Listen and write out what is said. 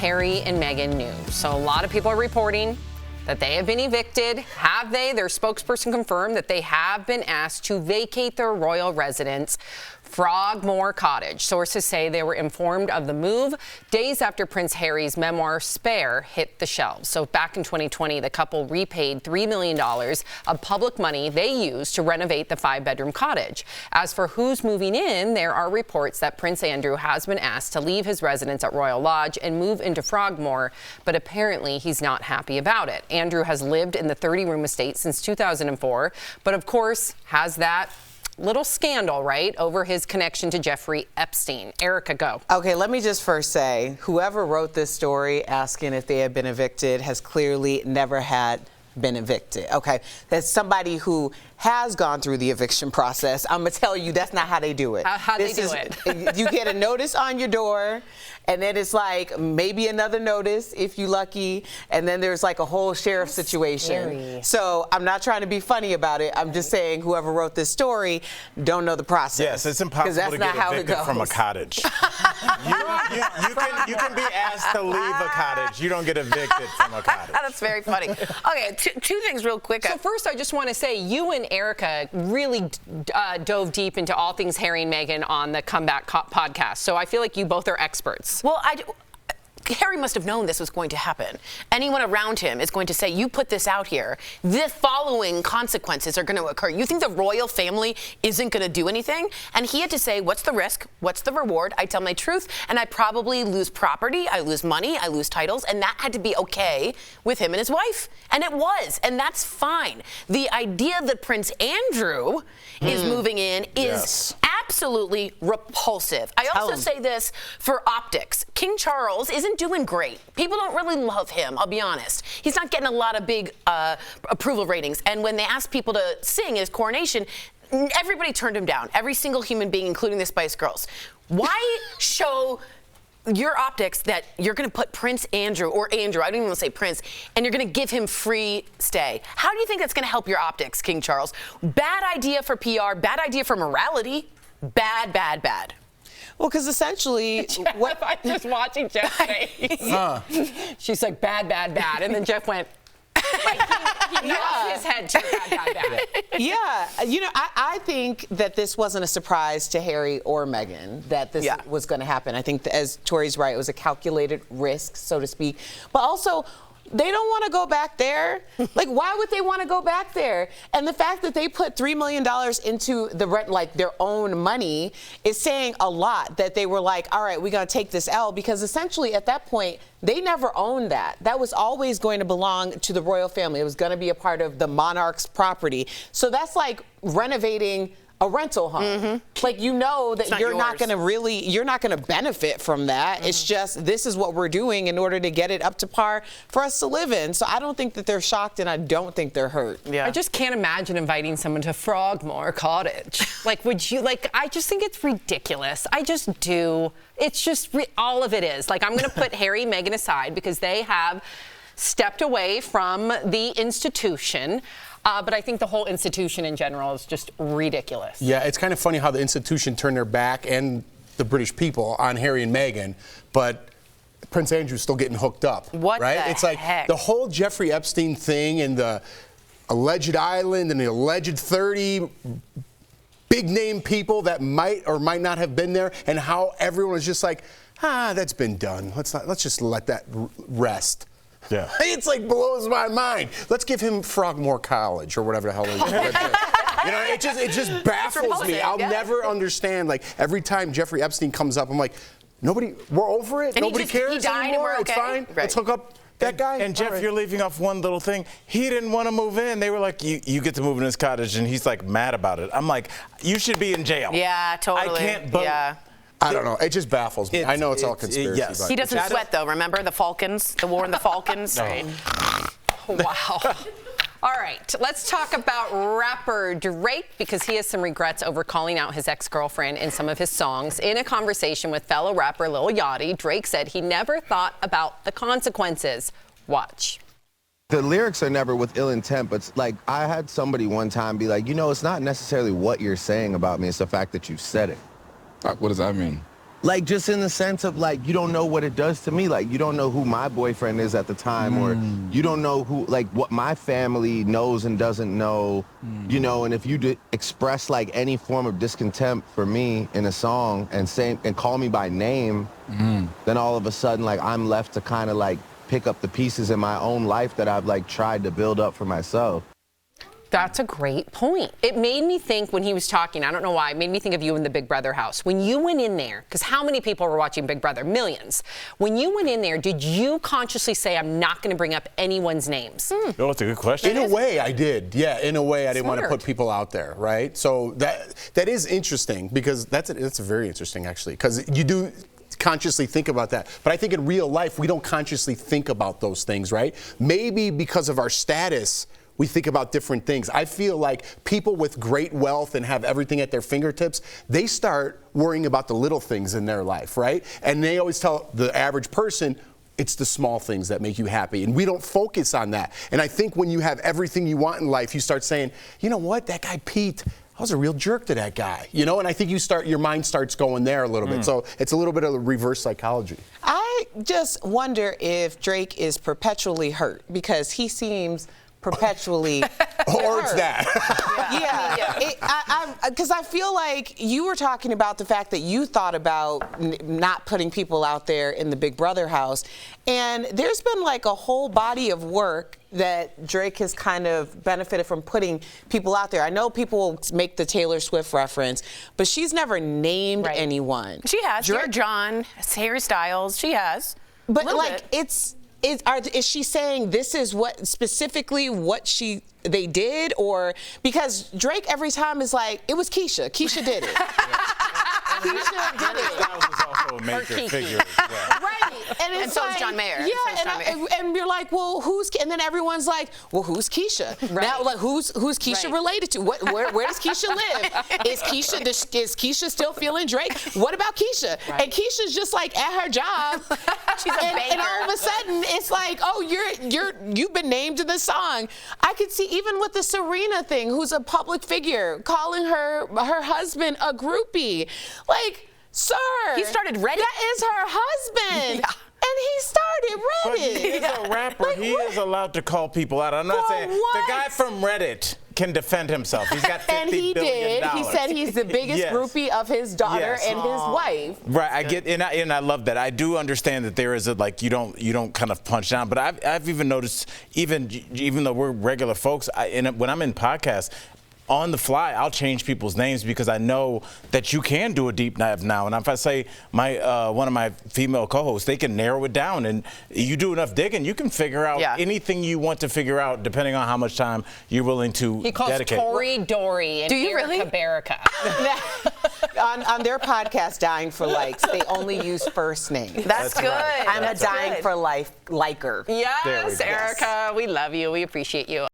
Harry and Meghan news. So a lot of people are reporting that they have been evicted. Have they? Their spokesperson confirmed that they have been asked to vacate their royal residence, Frogmore Cottage. Sources say they were informed of the move days after Prince Harry's memoir, Spare, hit the shelves. So back in 2020, the couple repaid $3 million of public money they used to renovate the 5-bedroom cottage. As for who's moving in, there are reports that Prince Andrew has been asked to leave his residence at Royal Lodge and move into Frogmore, but apparently he's not happy about it. Andrew has lived in the 30-room estate since 2004, but of course has that little scandal, right, over his connection to Jeffrey Epstein. Erica, go. Okay, let me just first say, whoever wrote this story asking if they had been evicted has clearly never had been evicted. Okay, that's somebody who has gone through the eviction process. I'm gonna tell you that's not how they do it. How they do it? You get a notice on your door, and then it's like maybe another notice if you lucky, and then there's like a whole sheriff situation. Scary. So I'm not trying to be funny about it. I'm just saying whoever wrote this story don't know the process. Yes, it's impossible to get evicted from a cottage. you can be asked to leave a cottage. You don't get evicted from a cottage. That's very funny. Okay, two things real quick. So first, I just want to say you and Erica really dove deep into all things Harry and Meghan on the Comeback podcast. So I feel like you both are experts. Well, Harry must have known this was going to happen. Anyone around him is going to say, you put this out here, the following consequences are going to occur. You think the royal family isn't going to do anything? And he had to say, what's the risk? What's the reward? I tell my truth, and I probably lose property, I lose money, I lose titles, and that had to be okay with him and his wife. And it was, and that's fine. The idea that Prince Andrew is moving in is absolutely repulsive. I also say this for optics. King Charles isn't doing great. People don't really love him, I'll be honest. He's not getting a lot of big approval ratings. And when they asked people to sing his coronation, everybody turned him down. Every single human being, including the Spice Girls. Why show your optics that you're going to put Prince Andrew, or Andrew, I don't even want to say Prince, and you're going to give him free stay? How do you think that's going to help your optics, King Charles? Bad idea for PR, bad idea for morality. Bad, bad, bad. Well, because essentially, I'm just watching Jeff's face. She's like, bad, bad, bad. And then Jeff went, like, he nodded his head to bad, bad, bad. Yeah, you know, I think that this wasn't a surprise to Harry or Meghan that this was going to happen. I think, as Tori's right, it was a calculated risk, so to speak. But also, they don't want to go back there. Like, why would they want to go back there? And the fact that they put $3 million into the rent, like their own money, is saying a lot. That they were like, all right, we're going to take this L, because essentially at that point, they never owned that. That was always going to belong to the royal family. It was going to be a part of the monarch's property. So that's like renovating a rental home. Like, you know that you're not going to benefit from that. It's just, this is what we're doing in order to get it up to par for us to live in. So I don't think that they're shocked, and I don't think they're hurt. Yeah. I just can't imagine inviting someone to Frogmore Cottage. Like, would you, like, I just think it's ridiculous. I just do. It's just, all of it is. Like, I'm going to put Harry and Meghan aside because they have stepped away from the institution. But I think the whole institution in general is just ridiculous. Yeah, it's kind of funny how the institution turned their back, and the British people, on Harry and Meghan, but Prince Andrew's still getting hooked up. What right? the It's like heck? The whole Jeffrey Epstein thing and the alleged island and the alleged 30 big name people that might or might not have been there, and how everyone was just like, that's been done. Let's just let that rest. Yeah. It's like blows my mind. Let's give him Frogmore College or whatever the hell it is. You know, it just baffles me. I'll never understand. Like, every time Jeffrey Epstein comes up, I'm like, we're over it. And Nobody cares he died anymore. and we're okay. It's fine. Right. Let's hook up that guy. And Jeff, you're leaving off one little thing. He didn't want to move in. They were like, you get to move in this cottage, and he's like mad about it. I'm like, you should be in jail. Yeah, totally. I can't believe. Yeah. I don't know. It just baffles me. I know it's all conspiracy. Yes. But He doesn't sweat, though. Remember the Falcons? The war in the Falcons? Right. Wow. All right, let's talk about rapper Drake, because he has some regrets over calling out his ex-girlfriend in some of his songs. In a conversation with fellow rapper Lil Yachty, Drake said he never thought about the consequences. Watch. The lyrics are never with ill intent, but like, I had somebody one time be like, you know, it's not necessarily what you're saying about me, it's the fact that you said it. What does that mean? Like, just in the sense of, like, you don't know what it does to me. Like, you don't know who my boyfriend is at the time, or you don't know who, like, what my family knows and doesn't know, you know, and if you express, like, any form of discontent for me in a song and call me by name, then all of a sudden, like, I'm left to kind of, like, pick up the pieces in my own life that I've, like, tried to build up for myself. That's a great point. It made me think when he was talking, I don't know why, it made me think of you in the Big Brother house. When you went in there, because how many people were watching Big Brother? Millions. When you went in there, did you consciously say, I'm not going to bring up anyone's names? Oh, that's a good question. In a way, I did. Yeah, in a way, I didn't want to put people out there, right? So that is interesting, because that's very interesting, actually, because you do consciously think about that. But I think in real life, we don't consciously think about those things, right? Maybe because of our status, we think about different things. I feel like people with great wealth and have everything at their fingertips, they start worrying about the little things in their life, right? And they always tell the average person, it's the small things that make you happy. And we don't focus on that. And I think when you have everything you want in life, you start saying, you know what, that guy Pete, I was a real jerk to that guy, you know? And I think your mind starts going there a little bit. So it's a little bit of reverse psychology. I just wonder if Drake is perpetually hurt, because he seems perpetually or it's that. Because I feel like you were talking about the fact that you thought about not putting people out there in the Big Brother house, and there's been like a whole body of work that Drake has kind of benefited from putting people out there. I know people make the Taylor Swift reference, but she's never named anyone. She has. Dear John, Harry Styles, she has. But like, is she saying this is what specifically what they did, or because Drake every time is like, it was Keisha. Keisha did it. Keisha did it. Styles is also a major figure as well. Right. And so is John Mayer. Yeah, and you're like, well, and then everyone's like, well, who's Keisha? Right. Now, like, who's Keisha related to? Where does Keisha live? Is Keisha still feeling Drake? What about Keisha? Right. And Keisha's just like at her job. She's a baker. And all of a sudden, it's like, oh, you've been named in the song. I could see even with the Serena thing, who's a public figure, calling her husband a groupie. Like, sir, he started Reddit. That is her husband. Yeah. And he started Reddit. But he is a rapper. Like, he is allowed to call people out. I'm not saying the guy from Reddit can defend himself. He's got $50 and he billion. did. He said he's the biggest groupie of his daughter and his wife. Right. I get, and I love that. I do understand that there is a, like, you don't kind of punch down. But I've even noticed, even though we're regular folks, when I'm in podcasts, on the fly, I'll change people's names because I know that you can do a deep dive now. And if I say one of my female co-hosts, they can narrow it down, and you do enough digging, you can figure out anything you want to figure out, depending on how much time you're willing to dedicate. He calls Tori Dory and Erica Barrica. on their podcast, Dying for Likes, they only use first names. That's good. Right. I'm a Dying for Life liker. Yes, Erica, we love you. We appreciate you.